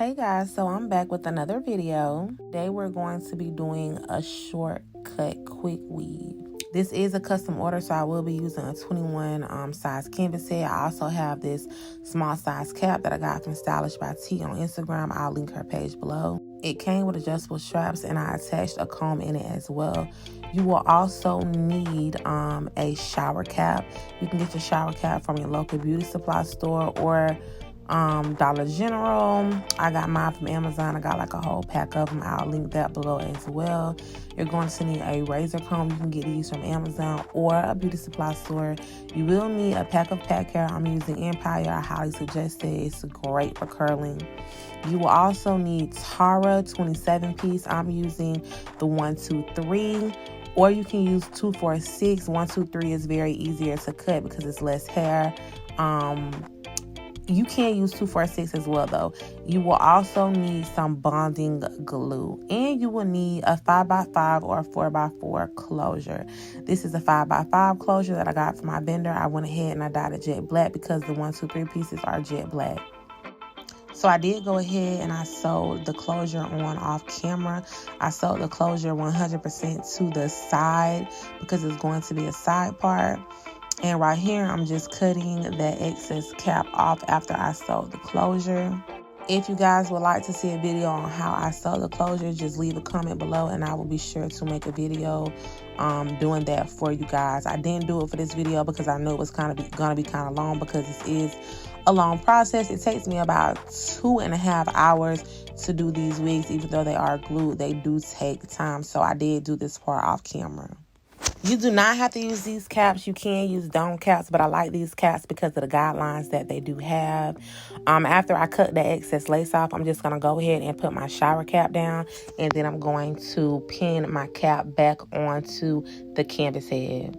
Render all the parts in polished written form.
Hey guys, so I'm back with another video. Today we're going to be doing a shortcut quick weave. This is a custom order, so I will be using a 21 size canvas set. I also have this small size cap that I got from Stylish by T on Instagram. I'll link her page below. It came with adjustable straps and I attached a comb in it as well. You will also need a shower cap. You can get your shower cap from your local beauty supply store or Dollar General. I got mine from Amazon. I got like a whole pack of them. I'll link that below as well. You're going to need a razor comb. You can get these from Amazon or a beauty supply store. You will need a pack of pack hair. I'm using Empire. I highly suggest it. It's great for curling. You will also need Tara 27 piece. I'm using the 123, or you can use 246. 123 is very easier to cut because it's less hair. You can use 246 as well though. You will also need some bonding glue, and you will need a 5x5 or a 4x4 closure. This is a 5x5 closure that I got from my vendor. I went ahead and I dyed it jet black because the 123 pieces are jet black. So I did go ahead and I sewed the closure on off camera. I sewed the closure 100% to the side because it's going to be a side part. And right here, I'm just cutting that excess cap off after I sewed the closure. If you guys would like to see a video on how I sew the closure, just leave a comment below and I will be sure to make a video doing that for you guys. I didn't do it for this video because I knew it was gonna be kind of long, because this is a long process. It takes me about 2.5 hours to do these wigs. Even though they are glued, they do take time. So I did do this part off camera. You do not have to use these caps. You can use dome caps, but I like these caps because of the guidelines that they do have. After I cut the excess lace off, I'm just going to go ahead and put my shower cap down, and then I'm going to pin my cap back onto the canvas head.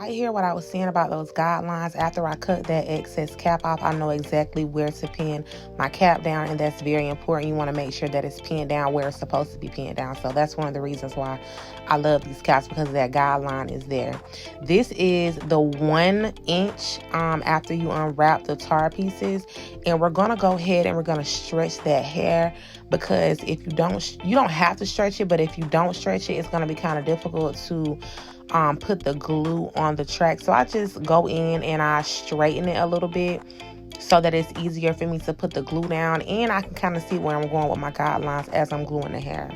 Right here, what I was saying about those guidelines, after I cut that excess cap off, I know exactly where to pin my cap down, and that's very important. You want to make sure that it's pinned down where it's supposed to be pinned down. So that's one of the reasons why I love these caps, because that guideline is there. This is the 1 inch after you unwrap the tar pieces, and we're going to go ahead and we're going to stretch that hair, because if you don't have to stretch it, but if you don't stretch it, it's going to be kind of difficult to put the glue on the track. So I just go in and I straighten it a little bit so that it's easier for me to put the glue down, and I can kind of see where I'm going with my guidelines as I'm gluing the hair.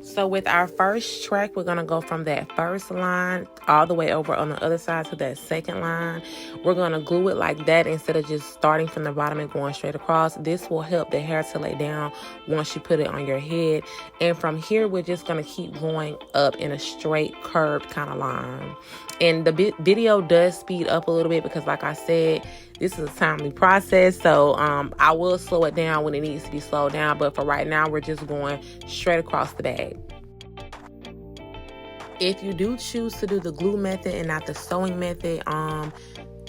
So with our first track, we're going to go from that first line all the way over on the other side to that second line. We're going to glue it like that instead of just starting from the bottom and going straight across. This will help the hair to lay down once you put it on your head. And from here, we're just going to keep going up in a straight curved kind of line. And the video does speed up a little bit because, like I said, this is a timely process. So I will slow it down when it needs to be slowed down. But for right now, we're just going straight across the bag. If you do choose to do the glue method and not the sewing method,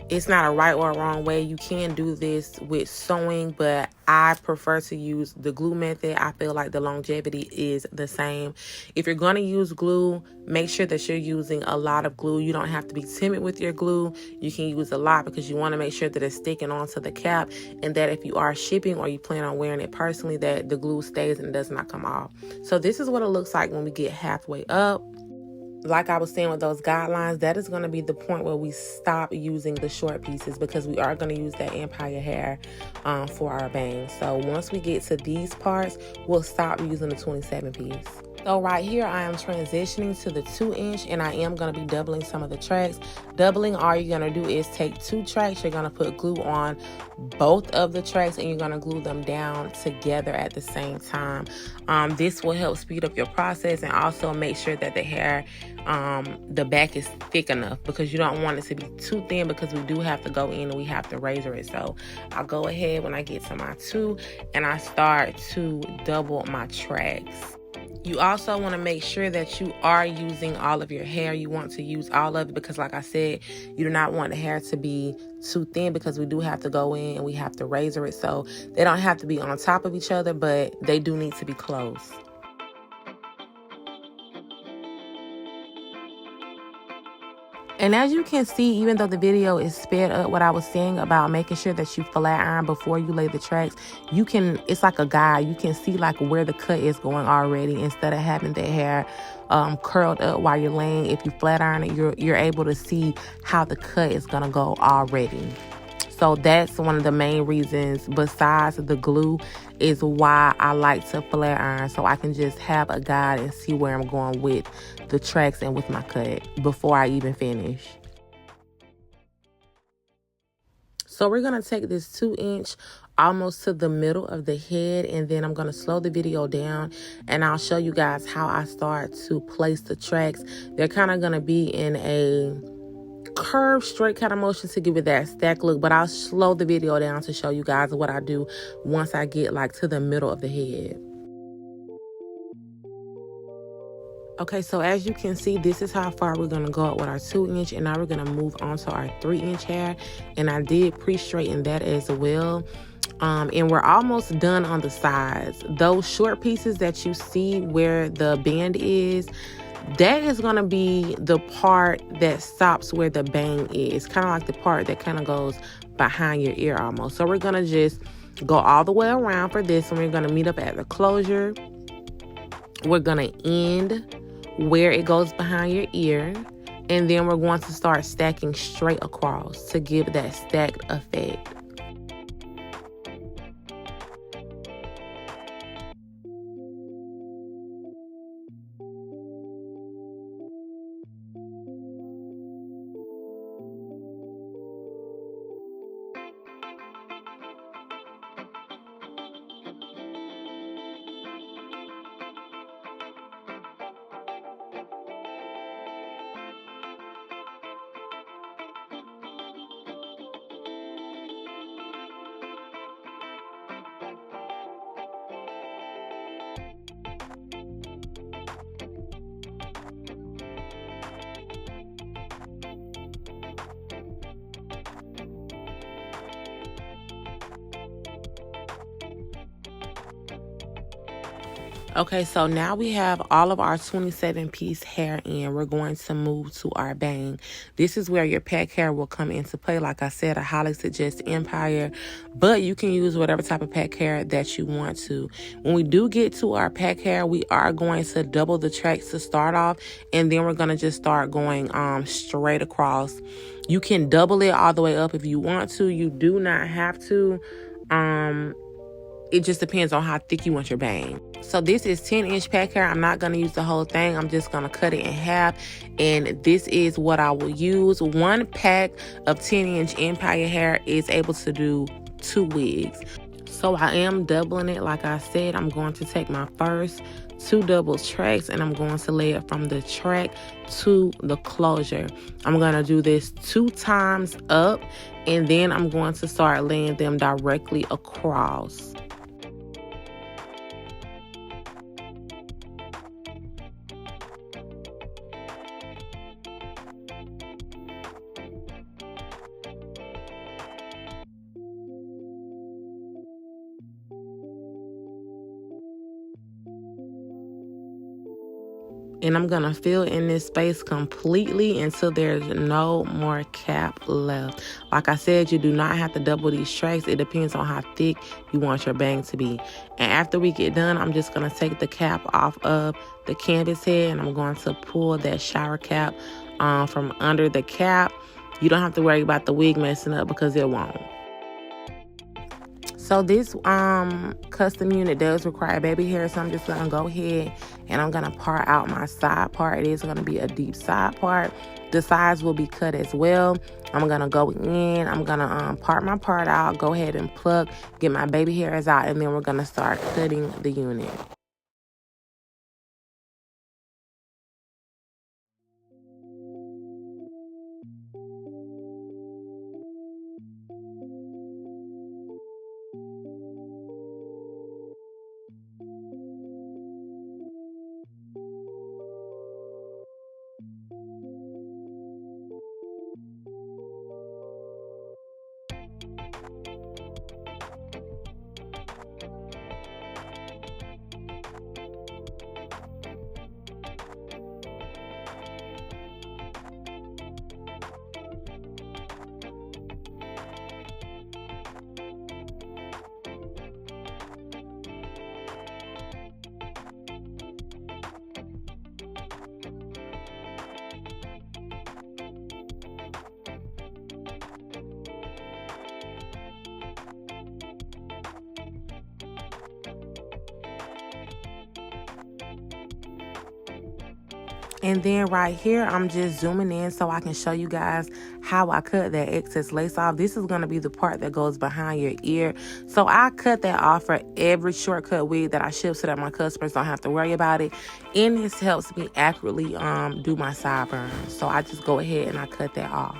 it's not a right or a wrong way. You can do this with sewing, but I prefer to use the glue method. I feel like the longevity is the same. If you're going to use glue, make sure that you're using a lot of glue. You don't have to be timid with your glue. You can use a lot because you want to make sure that it's sticking onto the cap, and that if you are shipping or you plan on wearing it personally, that the glue stays and does not come off. So this is what it looks like when we get halfway up. Like I was saying with those guidelines, that is going to be the point where we stop using the short pieces, because we are going to use that Empire hair for our bangs. So once we get to these parts, we'll stop using the 27 piece. So right here, I am transitioning to the 2 inch, and I am going to be doubling some of the tracks. Doubling, all you're going to do is take 2 tracks. You're going to put glue on both of the tracks, and you're going to glue them down together at the same time. This will help speed up your process and also make sure that the hair, the back is thick enough, because you don't want it to be too thin, because we do have to go in and we have to razor it. So I'll go ahead when I get to my 2 and I start to double my tracks. You also want to make sure that you are using all of your hair. You want to use all of it because, like I said, you do not want the hair to be too thin because we do have to go in and we have to razor it. So they don't have to be on top of each other, but they do need to be close. And as you can see, even though the video is sped up, what I was saying about making sure that you flat iron before you lay the tracks, you can, it's like a guide. You can see like where the cut is going already instead of having the hair curled up while you're laying. If you flat iron it, you're able to see how the cut is going to go already. So that's one of the main reasons, besides the glue, is why I like to flat iron, so I can just have a guide and see where I'm going with the tracks and with my cut before I even finish. So we're going to take this 2-inch almost to the middle of the head, and then I'm going to slow the video down and I'll show you guys how I start to place the tracks. They're kind of going to be in a curve straight kind of motion to give it that stack look, but I'll slow the video down to show you guys what I do once I get like to the middle of the head. Okay, so as you can see, this is how far we're going to go up with our 2-inch, and now we're going to move on to our 3-inch hair, and I did pre-straighten that as well. And we're almost done on the sides. Those short pieces that you see where the band is, that is going to be the part that stops where the bang is. Kind of like the part that kind of goes behind your ear almost. So we're going to just go all the way around for this, and we're going to meet up at the closure. We're going to end where it goes behind your ear, and then we're going to start stacking straight across to give that stacked effect. Okay, so now we have all of our 27-piece hair in. We're going to move to our bang. This is where your pack hair will come into play. Like I said, I highly suggest Empire, but you can use whatever type of pack hair that you want to. When we do get to our pack hair, we are going to double the tracks to start off, and then we're going to just start going straight across. You can double it all the way up if you want to. You do not have to. It just depends on how thick you want your bang. So this is 10-inch pack hair. I'm not going to use the whole thing. I'm just going to cut it in half. And this is what I will use. One pack of 10-inch Empire hair is able to do 2 wigs. So I am doubling it. Like I said, I'm going to take my first 2 double tracks and I'm going to lay it from the track to the closure. I'm going to do this 2 times up, and then I'm going to start laying them directly across. And I'm going to fill in this space completely until there's no more cap left. Like I said, you do not have to double these tracks. It depends on how thick you want your bang to be. And after we get done, I'm just going to take the cap off of the canvas head, and I'm going to pull that shower cap from under the cap. You don't have to worry about the wig messing up because it won't. So this custom unit does require baby hair, so I'm just going to go ahead and I'm going to part out my side part. It is going to be a deep side part. The sides will be cut as well. I'm going to go in, I'm going to part my part out, go ahead and plug, get my baby hairs out, and then we're going to start cutting the unit. And then right here, I'm just zooming in so I can show you guys how I cut that excess lace off. This is going to be the part that goes behind your ear. So I cut that off for every shortcut wig that I ship so that my customers don't have to worry about it. And this helps me accurately do my sideburns. So I just go ahead and I cut that off.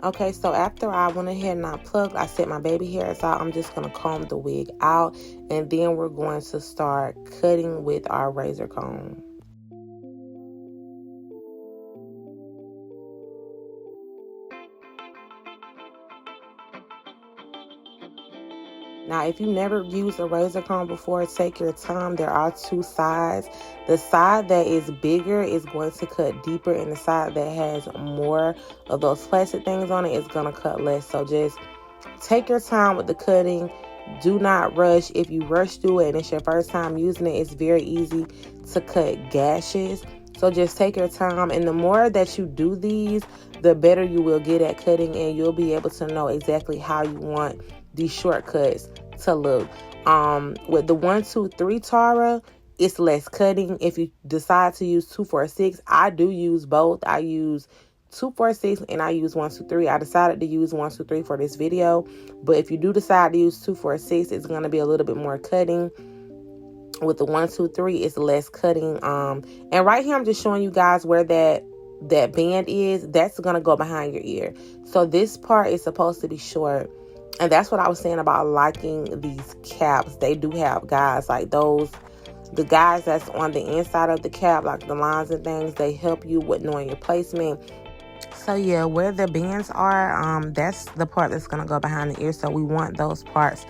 Okay, so after I went ahead and I plugged, I set my baby hairs out. I'm just going to comb the wig out, and then we're going to start cutting with our razor comb. Now, if you never used a razor comb before, take your time. There are two sides. The side that is bigger is going to cut deeper, and the side that has more of those plastic things on it is going to cut less. So just take your time with the cutting. Do not rush. If you rush through it and it's your first time using it, it's very easy to cut gashes. So just take your time, and the more that you do these, the better you will get at cutting, and you'll be able to know exactly how you want these shortcuts to look. With the 1, 2, 3 Tara, it's less cutting. If you decide to use 2, 4, 6, I do use both. I use 2, 4, 6 and I use 1, 2, 3. I decided to use 1, 2, 3 for this video, but if you do decide to use 2, 4, 6, it's going to be a little bit more cutting. With the 1, 2, 3, it's less cutting. And right here, I'm just showing you guys where that band is. That's going to go behind your ear. So this part is supposed to be short. And that's what I was saying about liking these caps. They do have guys like those. The guys that's on the inside of the cap, like the lines and things, they help you with knowing your placement. So yeah, where the bands are, that's the part that's going to go behind the ear. So we want those parts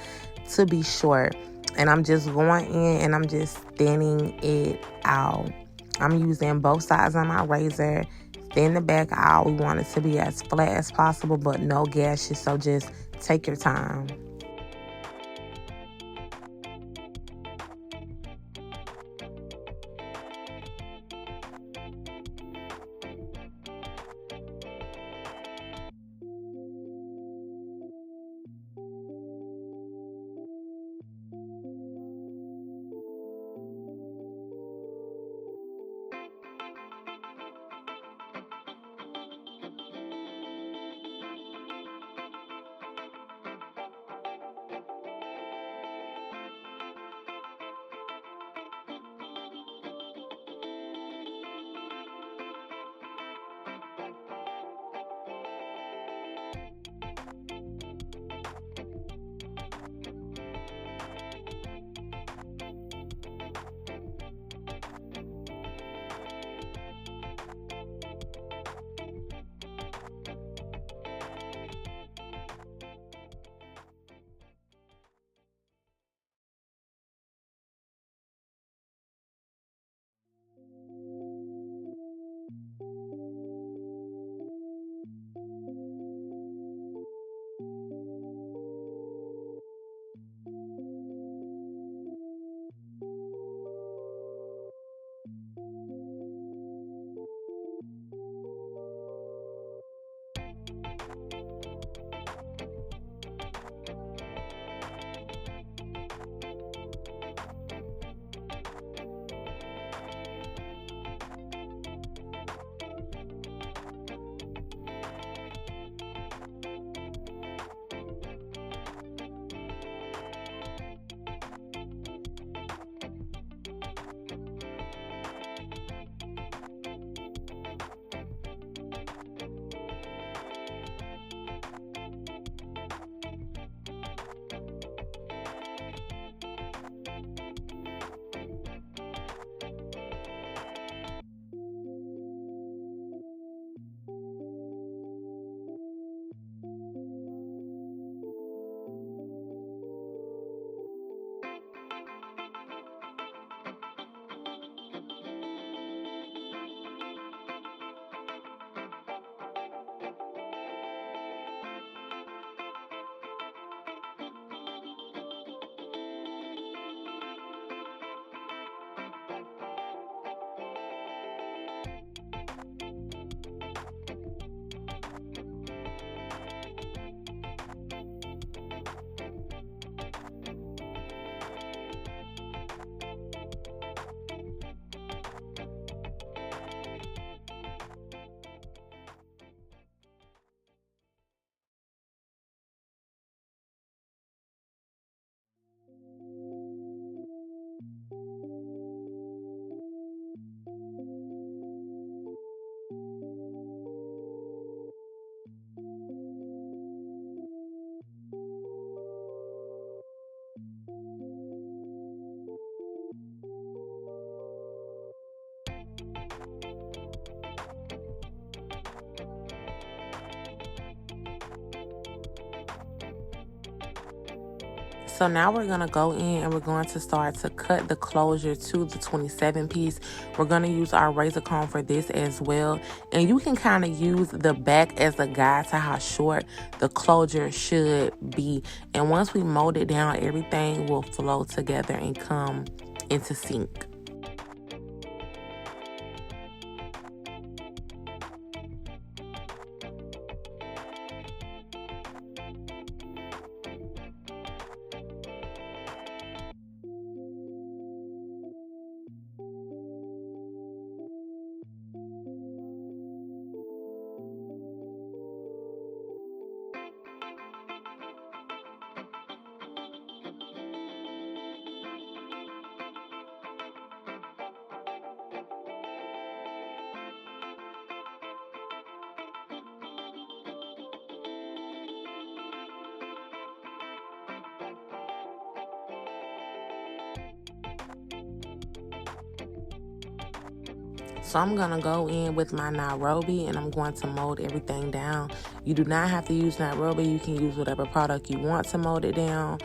to be short. And I'm just going in and I'm just thinning it out. I'm using both sides on my razor. Thin the back out. We want it to be as flat as possible, but no gashes. So just take your time. so now we're going to go in and we're going to start to cut the closure to the 27 piece. We're going to use our razor comb for this as well. And you can kind of use the back as a guide to how short the closure should be. And once we mold it down, everything will flow together and come into sync. So I'm going to go in with my Nairobi and I'm going to mold everything down. You do not have to use Nairobi. You can use whatever product you want to mold it down.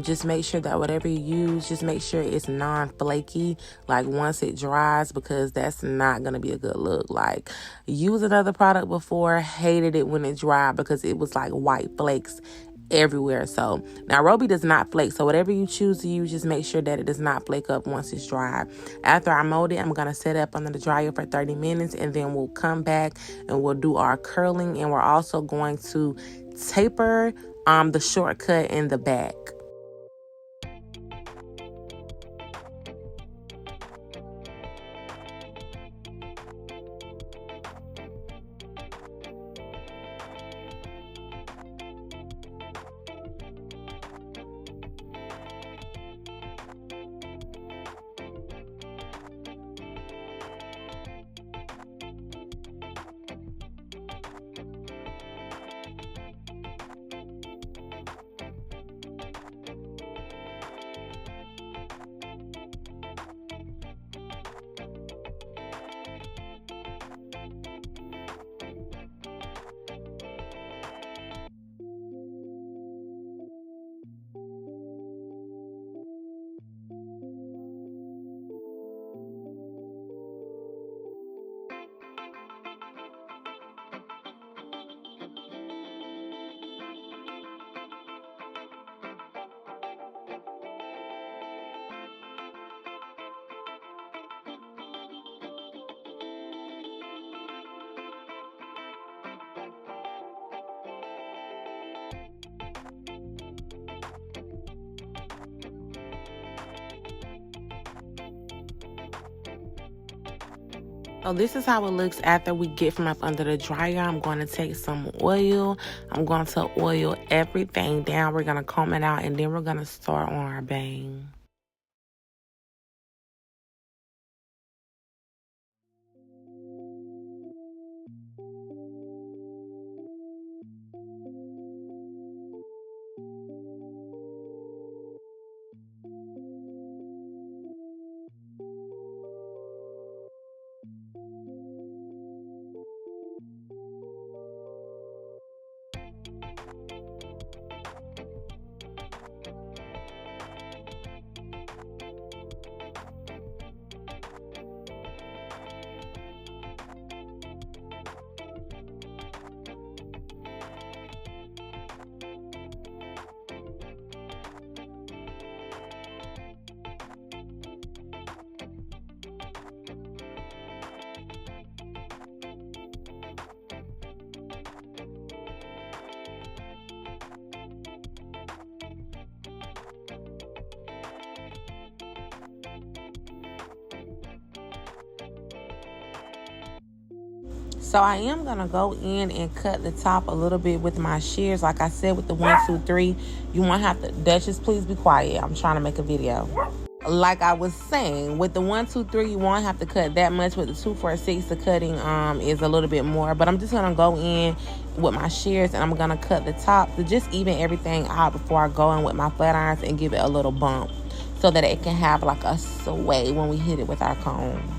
Just make sure that whatever you use, just make sure it's non-flaky, like once it dries, because that's not going to be a good look. Like, use another product before, hated it when it dried because it was like white flakes everywhere. So Nairobi does not flake, so whatever you choose to use, just make sure that it does not flake up once it's dry. After I mold it, I'm going to set it up under the dryer for 30 minutes, and then we'll come back and we'll do our curling, and we're also going to taper the shortcut in the back. So this is how it looks after we get from up under the dryer. I'm going to take some oil. I'm going to oil everything down. We're going to comb it out, and then we're going to start on our bang. So I am going to go in and cut the top a little bit with my shears. Like I said, with the 1, 2, 3, you won't have to, Duchess, please be quiet. I'm trying to make a video. Like I was saying, with the 1, 2, 3, you won't have to cut that much. With the 2, 4, 6, the cutting is a little bit more. But I'm just going to go in with my shears and I'm going to cut the top to just even everything out before I go in with my flat irons and give it a little bump so that it can have like a sway when we hit it with our comb.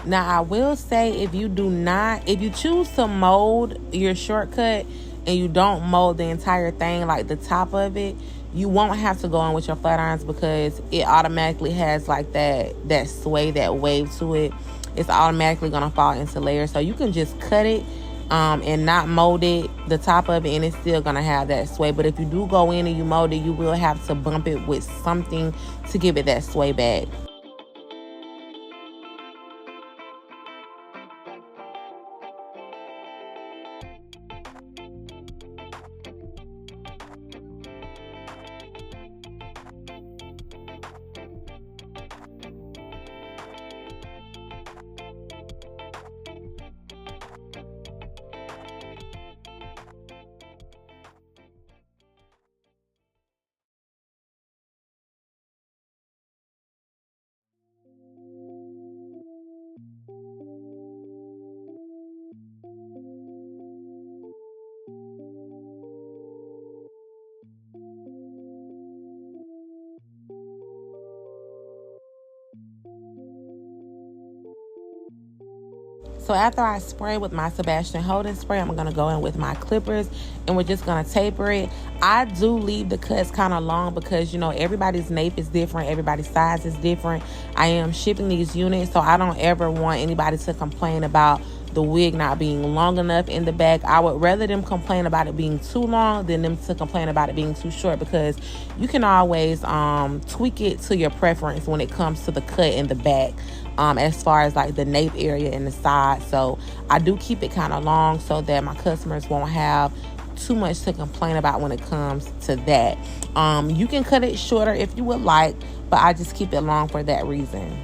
Now, I will say, if you choose to mold your shortcut and you don't mold the entire thing, like the top of it, you won't have to go in with your flat irons because it automatically has like that sway, that wave to it. It's automatically gonna fall into layers. So you can just cut it and not mold it, the top of it, and it's still gonna have that sway. But if you do go in and you mold it, you will have to bump it with something to give it that sway back. So after I spray with my Sebastian Holden spray, I'm going to go in with my clippers and we're just going to taper it. I do leave the cuts kind of long because, everybody's nape is different. Everybody's size is different. I am shipping these units, so I don't ever want anybody to complain about the wig not being long enough in the back. I would rather them complain about it being too long than them to complain about it being too short, because you can always tweak it to your preference when it comes to the cut in the back. As far as like the nape area and the side. So I do keep it kind of long so that my customers won't have too much to complain about when it comes to that. You can cut it shorter if you would like, but I just keep it long for that reason.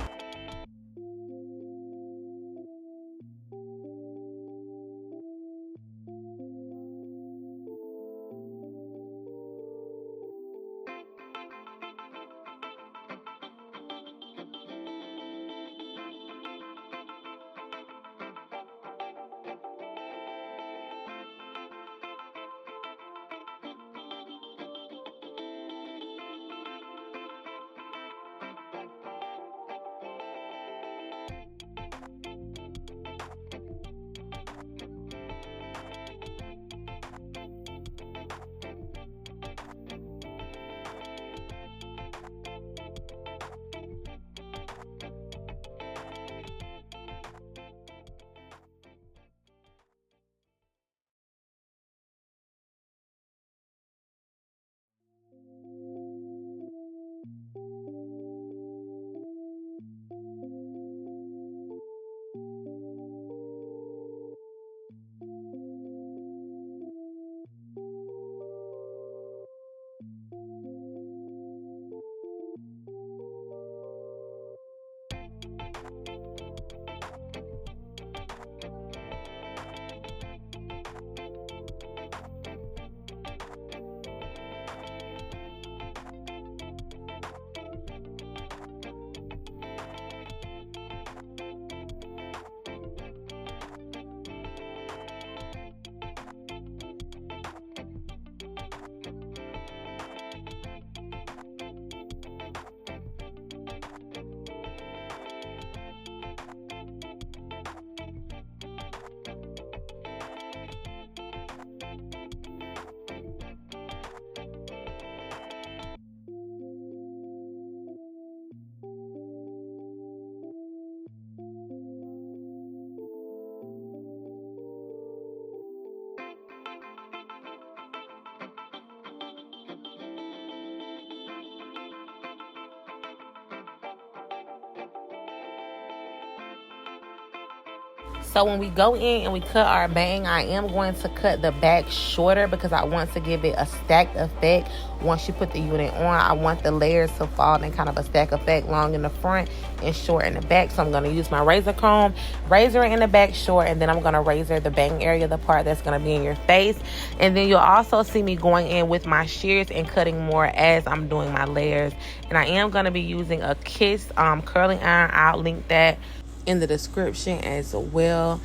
So when we go in and we cut our bang, I am going to cut the back shorter because I want to give it a stacked effect. Once you put the unit on, I want the layers to fall in kind of a stack effect, long in the front and short in the back. So I'm going to use my razor comb, razor it in the back short, and then I'm going to razor the bang area, the part that's going to be in your face. And then you'll also see me going in with my shears and cutting more as I'm doing my layers. And I am going to be using a Kiss curling iron. I'll link that in the description as well.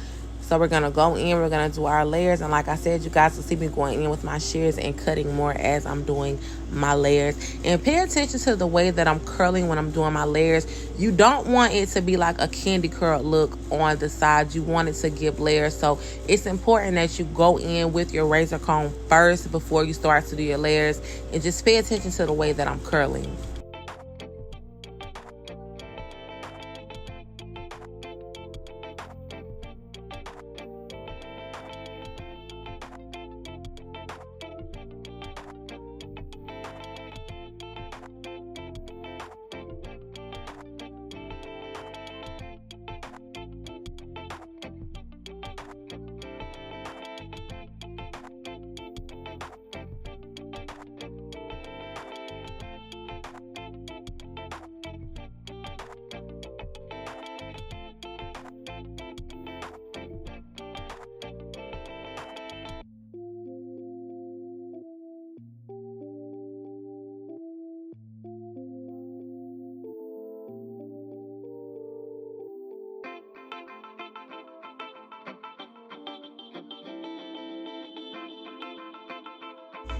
So we're going to go in, we're going to do our layers. And like I said, you guys will see me going in with my shears and cutting more as I'm doing my layers. And pay attention to the way that I'm curling when I'm doing my layers. You don't want it to be like a candy curl look on the sides. You want it to give layers. So it's important that you go in with your razor comb first before you start to do your layers. And just pay attention to the way that I'm curling.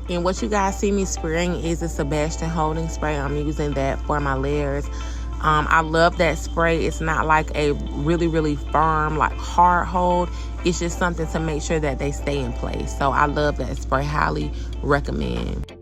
And what you guys see me spraying is a Sebastian holding spray. I'm using that for my layers. I love that spray. It's not like a really, really firm, like hard hold. It's just something to make sure that they stay in place. So I love that spray. Highly recommend.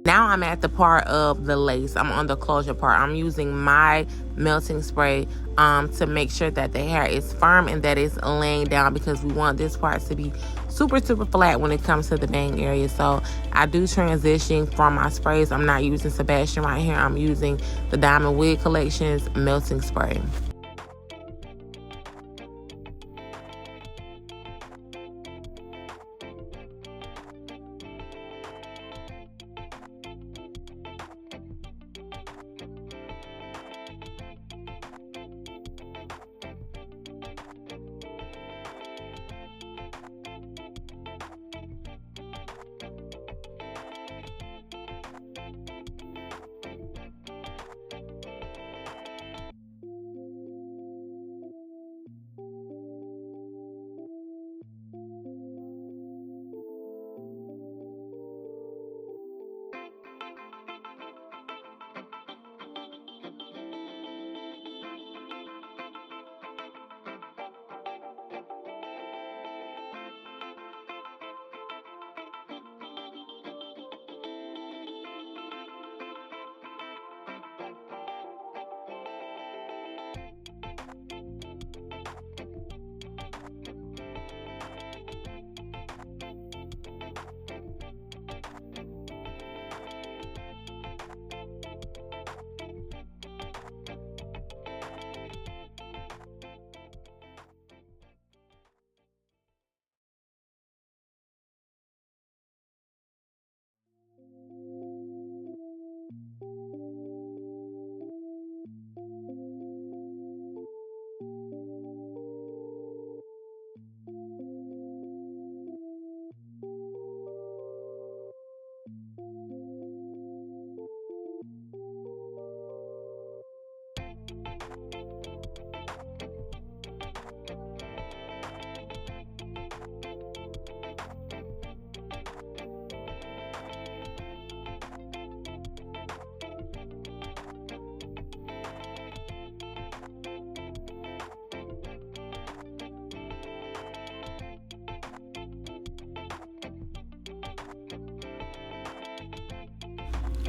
Now I'm at the part of the lace. I'm on the closure part. I'm using my melting spray to make sure that the hair is firm and that it's laying down, because we want this part to be super, super flat when it comes to the bang area. So I do transition from my sprays. I'm not using Sebastian right here. I'm using the Diamond Wig Collection's melting spray.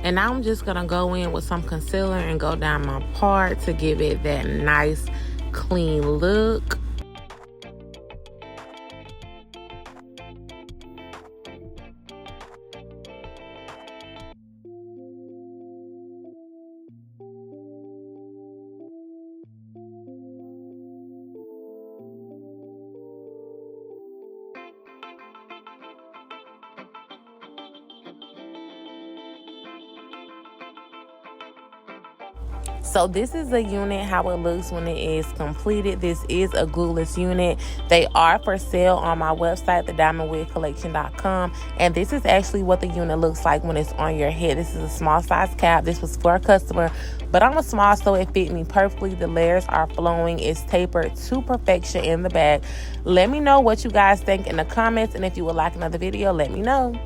And now I'm just going to go in with some concealer and go down my part to give it that nice, clean look. So this is a unit, how it looks when it is completed. This is a glueless unit. They are for sale on my website, thediamondwigcollection.com. And this is actually what the unit looks like when it's on your head. This is a small size cap. This was for a customer, but I'm a small, so it fit me perfectly. The layers are flowing. It's tapered to perfection in the back. Let me know what you guys think in the comments. And if you would like another video, let me know.